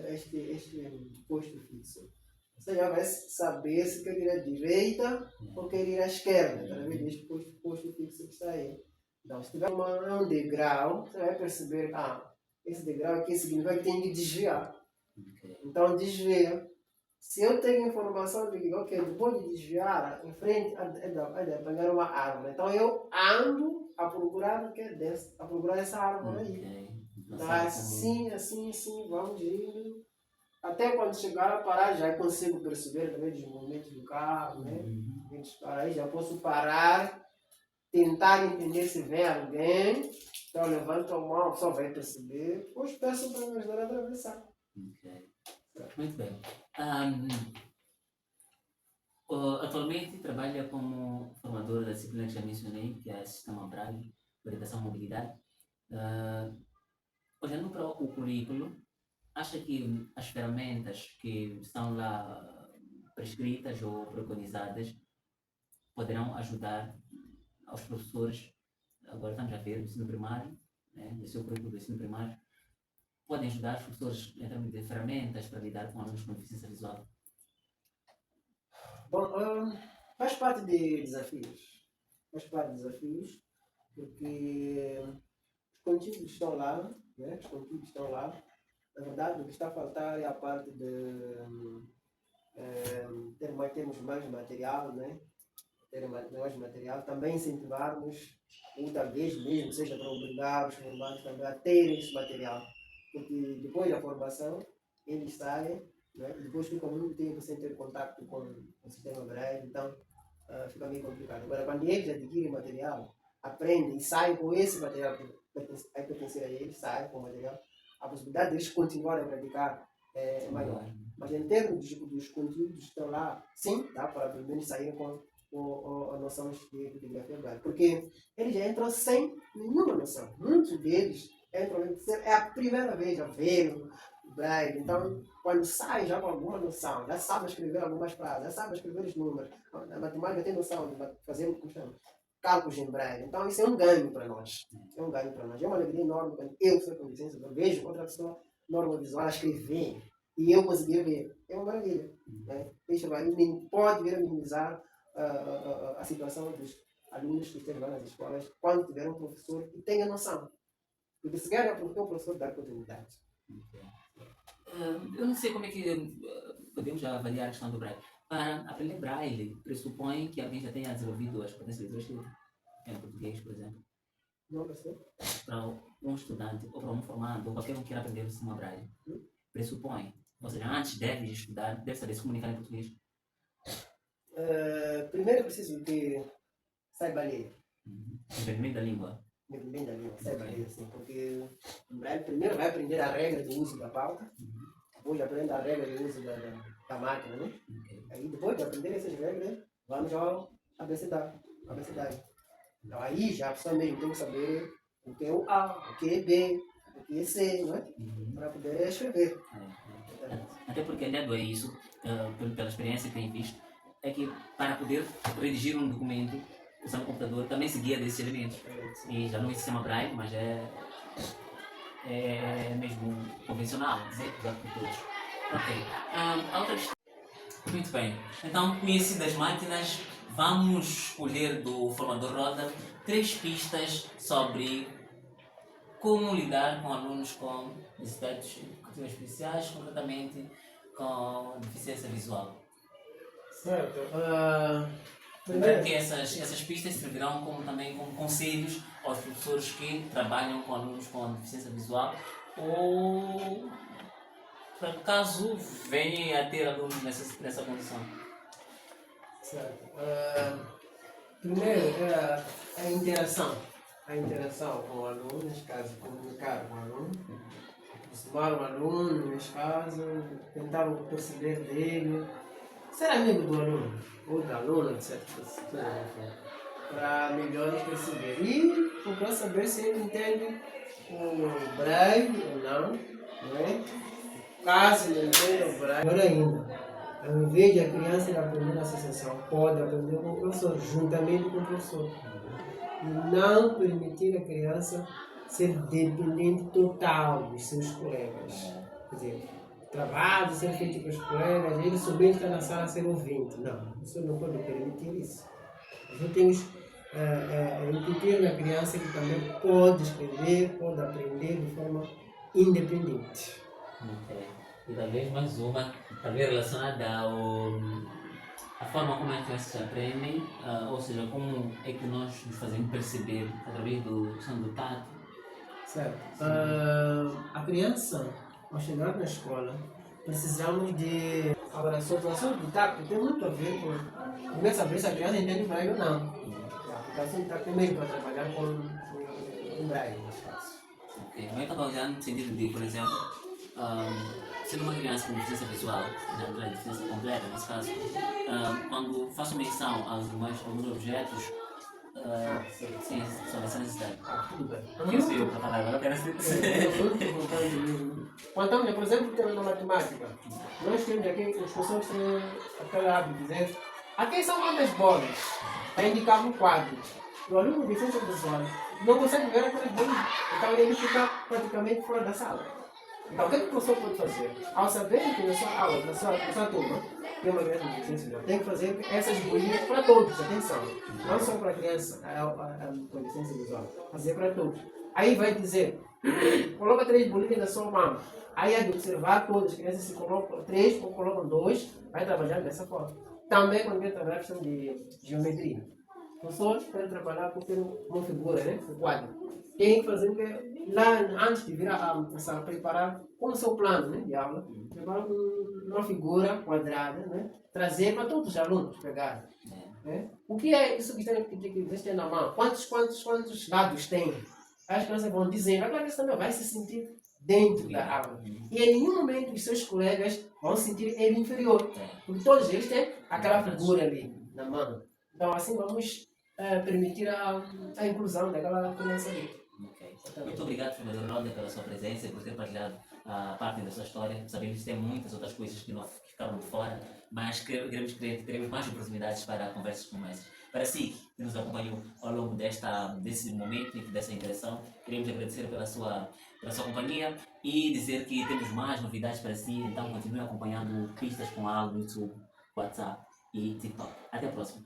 este posto fixo, você já vai saber se quer ir à direita ou quer ir à esquerda, através deste posto fixo que está aí. Então, se tiver um degrau, você vai perceber, esse degrau aqui significa que tem que desviar. Então, desvia. Se eu tenho informação de que, depois de desviar, em frente, é de apanhar uma árvore. Então, eu ando a procurar a procurar essa árvore aí. Então, assim, vamos indo. Até quando chegar a parar, já consigo perceber através dos movimentos do carro, né? Aí já posso parar, tentar entender se vem alguém. Então, levanto a mão, a pessoa vai perceber. Depois peço para me ajudar a atravessar. Muito bem. Atualmente trabalha como formador da disciplina que já mencionei, que é o Sistema Braille, Orientação e Mobilidade. Olhando para o currículo, acha que as ferramentas que estão lá prescritas ou preconizadas poderão ajudar aos professores? Agora estamos a ver o ensino primário, né, o seu currículo do ensino primário, podem ajudar os professores em termos de ferramentas para lidar com alunos com deficiência visual? Bom, faz parte de desafios. Faz parte de desafios, porque conteúdos estão lá, né? Os conteúdos estão lá. Na verdade, o que está a faltar é a parte de termos mais material, né? Ter mais material. Também incentivarmos, ou talvez mesmo seja para obrigar os formandos também a terem esse material. Porque depois da formação, eles saem, né? Depois ficam muito tempo sem ter contato com o sistema Braille, então fica meio complicado. Agora, quando eles adquirem material, aprendem e saem com esse material que vai pertencer a eles, saem com o material, a possibilidade de eles continuarem a praticar é maior. Mas em termos dos conteúdos que estão lá, sim, dá para pelo menos sair com a noção de fotografia Braille. Porque eles já entram sem nenhuma noção. Muitos deles entram, é a primeira vez a ver o Braille. Então, quando saem já com alguma noção, já sabe escrever algumas frases, já sabe escrever os números, a matemática tem noção de fazer o que chama cálculos em Braille. Então, isso é um ganho para nós. É um ganho para nós. É uma alegria enorme quando eu, sou com licença, eu vejo outra pessoa normovisual escrever e eu conseguir ver. É uma maravilha. Né? Isso pode vir a minimizar a situação dos alunos que estão lá nas escolas quando tiver um professor que tenha noção. Porque se quer é um professor dar continuidade. Eu não sei como é que podemos já avaliar a questão do Braille. Para aprender Braille, pressupõe que alguém já tenha desenvolvido as potências de leitura escrita, em português, por exemplo. Não, professor? Para um estudante, ou para um formado, ou qualquer um que queira aprender o sistema Braille, pressupõe. Ou seja, antes deve estudar, deve saber se comunicar em português. Primeiro preciso que saiba ler. Entendimento da língua. Entendimento da língua, saiba ler, assim, porque o Braille primeiro vai aprender a regra do uso da pauta, depois aprende a regra do uso da máquina, né? Aí depois de aprender essas regras, vamos ao abecedário. Então aí já a pessoa mesmo tem que saber o que é o A, o que é B, o que é C, não é? Para poder escrever. Até porque, aliado a isso, pela experiência que tenho visto, é que para poder redigir um documento usando o computador também se guia desses elementos. E já não é sistema Braille, mas é mesmo convencional, usado por todos. Ok. A outra questão. Muito bem. Então, conhecidas máquinas, vamos escolher do formador Roda 3 pistas sobre como lidar com alunos com necessidades educativas especiais, concretamente com deficiência visual. Certo. Lembrando que essas pistas servirão também como conselhos aos professores que trabalham com alunos com deficiência visual ou, por acaso, venham a ter alunos nessa condição. Certo. Primeiro, a interação. A interação com o aluno, neste caso, comunicar com o aluno, aproximar o aluno, neste caso, tentar perceber dele, ser amigo do aluno, ou da aluna, etc. Para melhor perceber. E procurar saber se ele entende o Braille ou não é? Caso ele entenda o Braille, melhor ainda. Ao invés de a criança aprender na associação, pode aprender com o professor, juntamente com o professor. E não permitir a criança ser dependente total dos seus colegas. Quer dizer, trabalho ser feito com os colegas, ele somente está na sala a ser ouvinte. Não, você não pode permitir isso. Nós temos incutir na criança que também pode escrever, pode aprender de forma independente. Okay. E talvez mais uma, talvez relacionada à forma como as crianças aprendem, ou seja, como é que nós nos fazemos perceber através do tato. Certo. A criança, ao chegar na escola, precisamos de... Agora, a situação do tato tem muito a ver com... Primeiro saber se a criança entende o Braille ou não. A aplicação do tato tem mesmo para trabalhar com o Braille, nesse caso. Ok, mas eu estava olhando no sentido de, por exemplo, sendo uma criança com deficiência visual, na deficiência completa, nesse caso, quando faço menção alguns objetos, sim, sobre essa necessidade. Tudo bem. Que eu sei para falar agora, eu quero Então, por exemplo, na matemática, nós temos aqui, as pessoas têm aquele hábito de dizer aqui são quantas bolas, a indicar um quadro. O aluno de deficiência visual não consegue ver aquelas bolas, então ele fica praticamente fora da sala. Então, o que o professor pode fazer? Ao saber que na sua aula, na sua turma, tem uma criança de deficiência visual, tem que fazer essas bolinhas para todos, atenção. Não só para a criança com deficiência visual, fazer para todos. Aí vai dizer, coloca 3 bolinhas na sua mão. Aí é de observar todas as crianças se colocam 3 ou colocam 2, vai trabalhar dessa forma. Também quando vem trabalhar a questão de geometria. Professores querem trabalhar com uma figura, né? Um quadro. Tem que fazer o que lá antes de vir a sala preparar como o seu plano, né, de aula, preparar uma figura quadrada, né? Trazer para todos os alunos pegarem. Né? O que é isso que vocês têm na mão? Quantos lados tem? As crianças vão dizendo, a criança também vai se sentir dentro da aula. E em nenhum momento os seus colegas vão sentir ele inferior. Porque todos eles têm aquela figura ali na mão. Então assim vamos permitir a inclusão daquela criança ali. Ok. Muito obrigado, formador Ronda, pela sua presença e por ter partilhado a parte da sua história. Sabemos que tem muitas outras coisas que não ficaram de fora, mas teremos mais oportunidades para conversas como essas. Para si, que nos acompanhou ao longo desse momento e dessa interação, queremos agradecer pela sua companhia e dizer que temos mais novidades para si, então continue acompanhando Pistas com Algo no YouTube, WhatsApp e TikTok. Até a próxima.